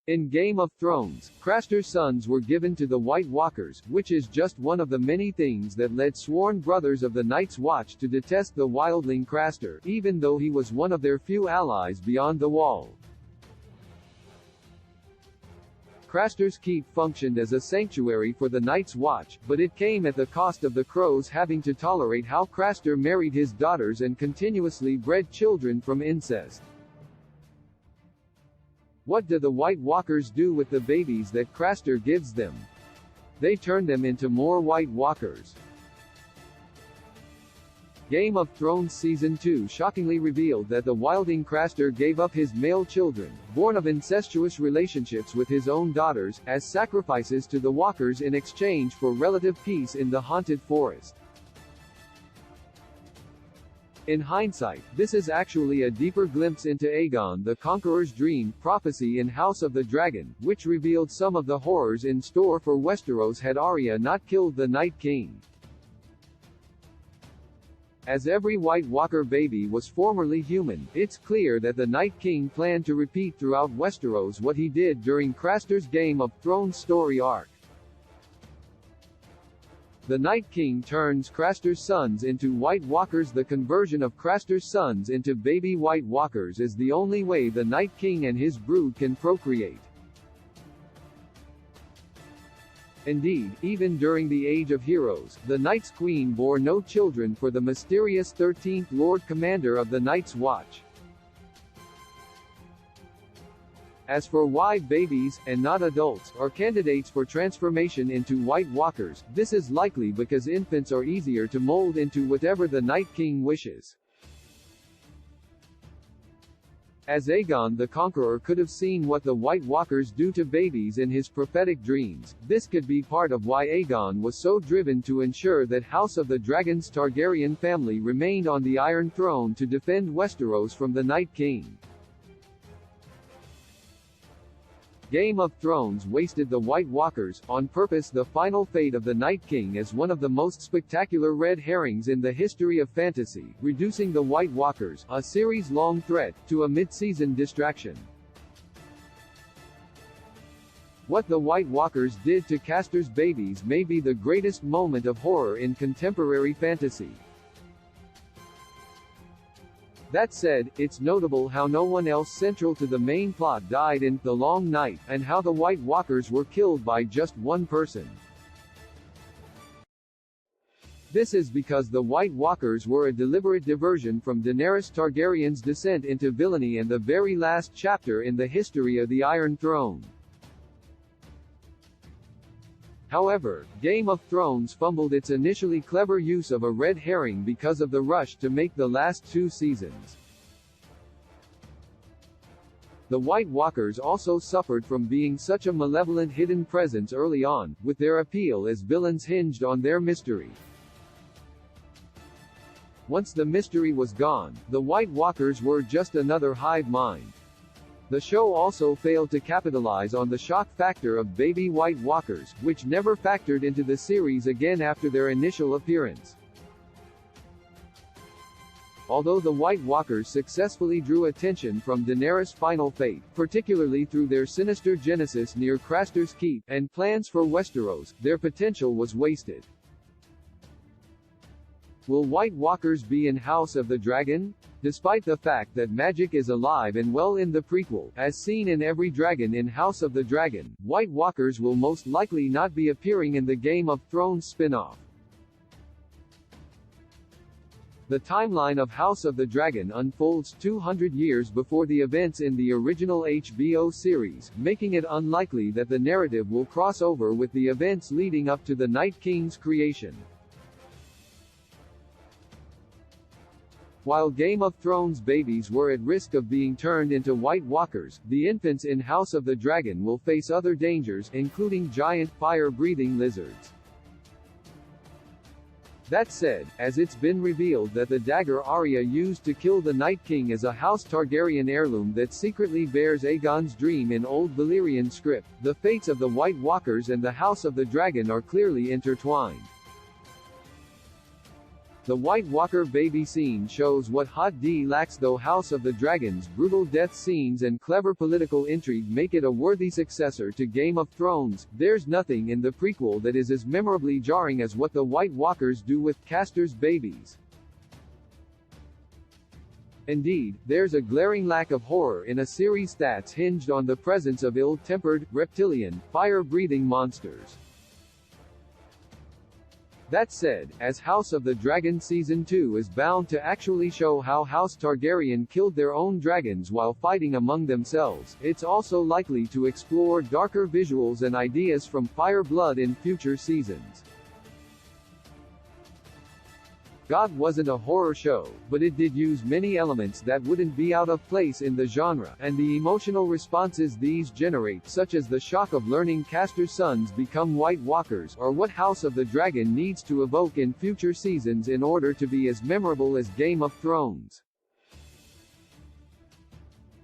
In Game of Thrones, Craster's sons were given to the White Walkers, which is just one of the many things that led sworn brothers of the Night's Watch to detest the wildling Craster, even though he was one of their few allies beyond the Wall. Craster's Keep functioned as a sanctuary for the Night's Watch, but it came at the cost of the Crows having to tolerate how Craster married his daughters and continuously bred children from incest. What do the White Walkers do with the babies that Craster gives them? They turn them into more White Walkers. Game of Thrones Season 2 shockingly revealed that the wildling Craster gave up his male children, born of incestuous relationships with his own daughters, as sacrifices to the Walkers in exchange for relative peace in the haunted forest. In hindsight, this is actually a deeper glimpse into Aegon the Conqueror's dream prophecy in House of the Dragon, which revealed some of the horrors in store for Westeros had Arya not killed the Night King. As every White Walker baby was formerly human, it's clear that the Night King planned to repeat throughout Westeros what he did during Craster's Game of Thrones story arc. The Night King turns Craster's sons into White Walkers. The conversion of Craster's sons into baby White Walkers is the only way the Night King and his brood can procreate. Indeed, even during the Age of Heroes, the Night's Queen bore no children for the mysterious 13th Lord Commander of the Night's Watch. As for why babies, and not adults, are candidates for transformation into White Walkers, this is likely because infants are easier to mold into whatever the Night King wishes. As Aegon the Conqueror could have seen what the White Walkers do to babies in his prophetic dreams, this could be part of why Aegon was so driven to ensure that House of the Dragon's Targaryen family remained on the Iron Throne to defend Westeros from the Night King. Game of Thrones wasted the White Walkers, on purpose. The final fate of the Night King is one of the most spectacular red herrings in the history of fantasy, reducing the White Walkers, a series-long threat, to a mid-season distraction. What the White Walkers did to Craster's babies may be the greatest moment of horror in contemporary fantasy. That said, it's notable how no one else central to the main plot died in The Long Night, and how the White Walkers were killed by just one person. This is because the White Walkers were a deliberate diversion from Daenerys Targaryen's descent into villainy and the very last chapter in the history of the Iron Throne. However, Game of Thrones fumbled its initially clever use of a red herring because of the rush to make the last two seasons. The White Walkers also suffered from being such a malevolent hidden presence early on, with their appeal as villains hinged on their mystery. Once the mystery was gone, the White Walkers were just another hive mind. The show also failed to capitalize on the shock factor of baby White Walkers, which never factored into the series again after their initial appearance. Although the White Walkers successfully drew attention from Daenerys' final fate, particularly through their sinister genesis near Craster's Keep, and plans for Westeros, their potential was wasted. Will White Walkers be in House of the Dragon? Despite the fact that magic is alive and well in the prequel, as seen in every dragon in House of the Dragon, White Walkers will most likely not be appearing in the Game of Thrones spin-off. The timeline of House of the Dragon unfolds 200 years before the events in the original HBO series, making it unlikely that the narrative will cross over with the events leading up to the Night King's creation. While Game of Thrones babies were at risk of being turned into White Walkers, the infants in House of the Dragon will face other dangers, including giant, fire-breathing lizards. That said, as it's been revealed that the dagger Arya used to kill the Night King is a House Targaryen heirloom that secretly bears Aegon's dream in Old Valyrian script, the fates of the White Walkers and the House of the Dragon are clearly intertwined. The White Walker baby scene shows what Hot D lacks, though House of the Dragon's brutal death scenes and clever political intrigue make it a worthy successor to Game of Thrones. There's nothing in the prequel that is as memorably jarring as what the White Walkers do with Castor's babies. Indeed, there's a glaring lack of horror in a series that's hinged on the presence of ill-tempered, reptilian, fire-breathing monsters. That said, as House of the Dragon Season 2 is bound to actually show how House Targaryen killed their own dragons while fighting among themselves, it's also likely to explore darker visuals and ideas from Fire Blood in future seasons. God wasn't a horror show, but it did use many elements that wouldn't be out of place in the genre, and the emotional responses these generate, such as the shock of learning Castor's sons become White Walkers, or what House of the Dragon needs to evoke in future seasons in order to be as memorable as Game of Thrones.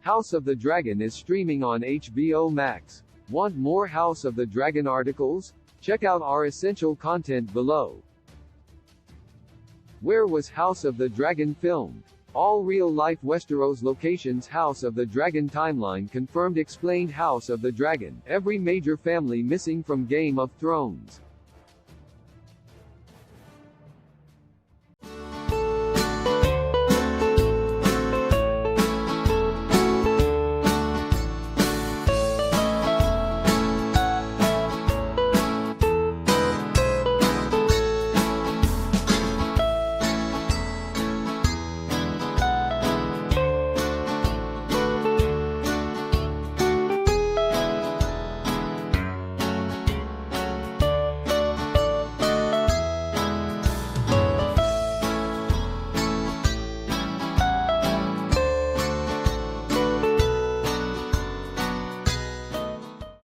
House of the Dragon is streaming on HBO Max. Want more House of the Dragon articles? Check out our essential content below. Where was House of the Dragon filmed? All real-life Westeros locations. House of the Dragon timeline confirmed. Explained. House of the Dragon, every major family missing from Game of Thrones.